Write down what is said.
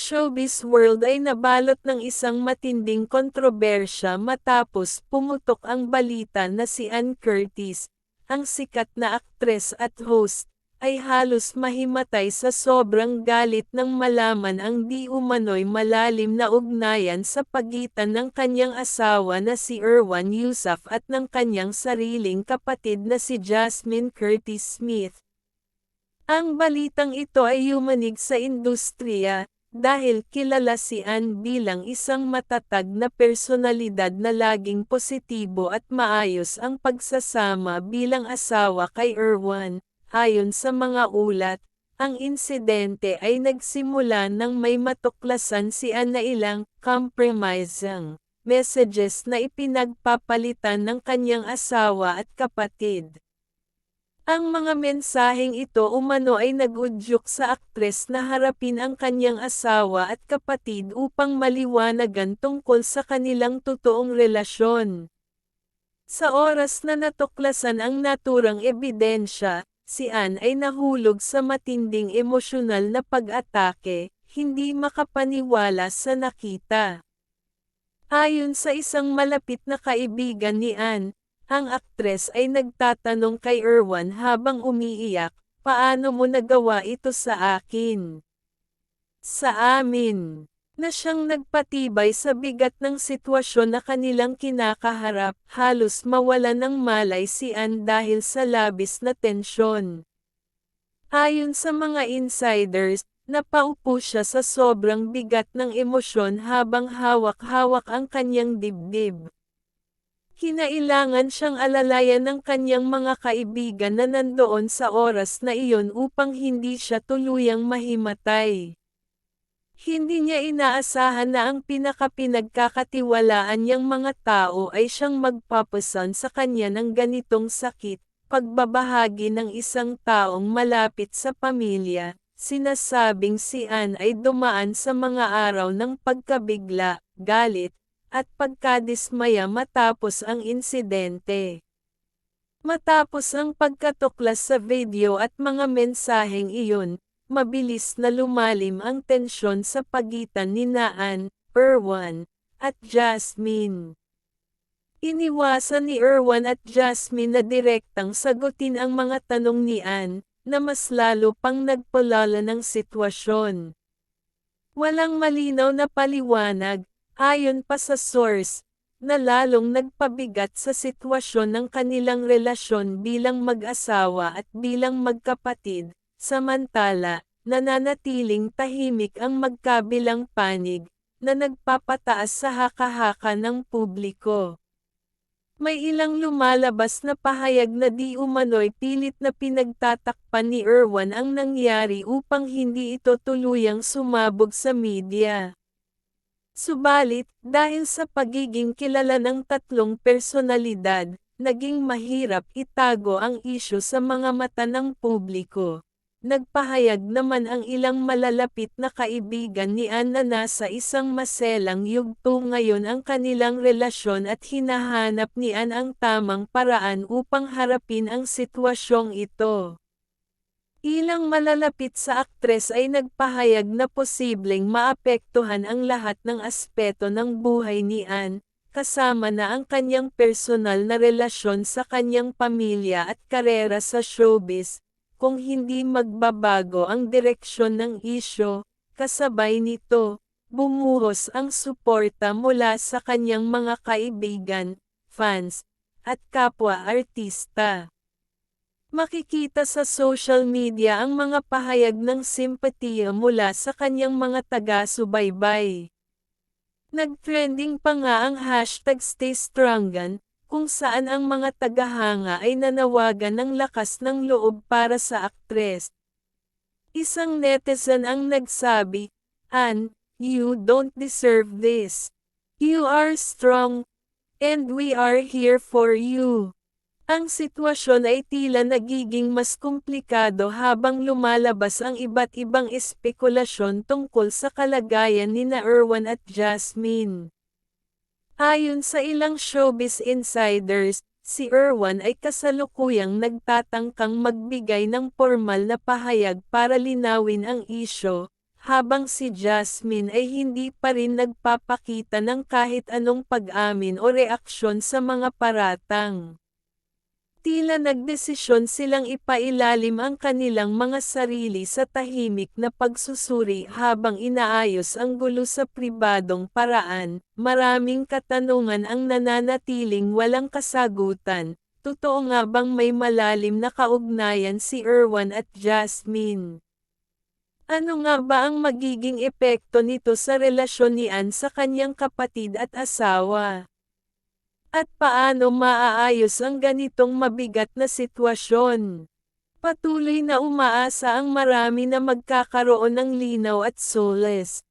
showbiz world ay nabalot ng isang matinding kontrobersya matapos pumutok ang balita na si Ann Curtis, ang sikat na aktres at host, ay halos mahimatay sa sobrang galit nang malaman ang di umano'y malalim na ugnayan sa pagitan ng kanyang asawa na si Erwan Heussaff at ng kanyang sariling kapatid na si Jasmine Curtis Smith. Ang balitang ito ay yumanig sa industriya, dahil kilala si Ann bilang isang matatag na personalidad na laging positibo at maayos ang pagsasama bilang asawa kay Erwan. Ayon sa mga ulat, ang insidente ay nagsimula nang may matuklasan si Ann na ilang compromising messages na ipinagpapalitan ng kanyang asawa at kapatid. Ang mga mensaheng ito umano ay nag-udyok sa aktres na harapin ang kanyang asawa at kapatid upang maliwanagan tungkol sa kanilang totoong relasyon. Sa oras na natuklasan ang naturang ebidensya, si Ann ay nahulog sa matinding emosyonal na pag-atake, hindi makapaniwala sa nakita. Ayon sa isang malapit na kaibigan ni Ann, ang aktres ay nagtatanong kay Erwan habang umiiyak, "Paano mo nagawa ito sa akin? Sa amin?" Na siyang nagpatibay sa bigat ng sitwasyon na kanilang kinakaharap. Halos mawalan ng malay si Ann dahil sa labis na tensyon. Ayon sa mga insiders, napaupo siya sa sobrang bigat ng emosyon habang hawak-hawak ang kanyang dibdib. Kinailangan siyang alalayan ng kanyang mga kaibigan na nandoon sa oras na iyon upang hindi siya tuluyang mahimatay. Hindi niya inaasahan na ang pinakapinagkakatiwalaan niyang mga tao ay siyang magpapasan sa kanya ng ganitong sakit, pagbabahagi ng isang taong malapit sa pamilya. Sinasabing si Ann ay dumaan sa mga araw ng pagkabigla, galit, at pagkadismaya matapos ang insidente. Matapos ang pagkatuklas sa video at mga mensaheng iyon, mabilis na lumalim ang tensyon sa pagitan nina Ann, Erwan, at Jasmine. Iniwasan ni Erwan at Jasmine na direktang sagutin ang mga tanong ni Ann, na mas lalo pang nagpalala ng sitwasyon. Walang malinaw na paliwanag, ayon pa sa source, na lalong nagpabigat sa sitwasyon ng kanilang relasyon bilang mag-asawa at bilang magkapatid, samantala, nananatiling tahimik ang magkabilang panig, na nagpapataas sa haka-haka ng publiko. May ilang lumalabas na pahayag na di umano'y pilit na pinagtatakpan ni Erwan ang nangyari upang hindi ito tuluyang sumabog sa media. Subalit, dahil sa pagiging kilala ng tatlong personalidad, naging mahirap itago ang isyu sa mga mata ng publiko. Nagpahayag naman ang ilang malalapit na kaibigan ni Ann na nasa isang maselang yugto ngayon ang kanilang relasyon at hinahanap ni Ann ang tamang paraan upang harapin ang sitwasyong ito. Ilang malalapit sa aktres ay nagpahayag na posibleng maapektuhan ang lahat ng aspeto ng buhay ni Ann, kasama na ang kanyang personal na relasyon sa kanyang pamilya at karera sa showbiz, kung hindi magbabago ang direksyon ng isyu. Kasabay nito, bumuhos ang suporta mula sa kanyang mga kaibigan, fans, at kapwa-artista. Makikita sa social media ang mga pahayag ng simpatiya mula sa kanyang mga taga-subaybay. Nag-trending pa nga ang #StayStrongan, kung saan ang mga tagahanga ay nanawagan ng lakas ng loob para sa aktres. Isang netizen ang nagsabi, "Ann, you don't deserve this. You are strong, and we are here for you." Ang sitwasyon ay tila nagiging mas komplikado habang lumalabas ang iba't ibang espekulasyon tungkol sa kalagayan nina Erwan at Jasmine. Ayon sa ilang showbiz insiders, si Erwan ay kasalukuyang nagtatangkang magbigay ng pormal na pahayag para linawin ang isyu, habang si Jasmine ay hindi pa rin nagpapakita ng kahit anong pag-amin o reaksyon sa mga paratang. Tila nagdesisyon silang ipailalim ang kanilang mga sarili sa tahimik na pagsusuri habang inaayos ang gulo sa pribadong paraan. Maraming katanungan ang nananatiling walang kasagutan. Totoo nga bang may malalim na kaugnayan si Erwan at Jasmine? Ano nga ba ang magiging epekto nito sa relasyon ni Ann sa kanyang kapatid at asawa? At paano maaayos ang ganitong mabigat na sitwasyon? Patuloy na umaasa ang marami na magkakaroon ng linaw at solace.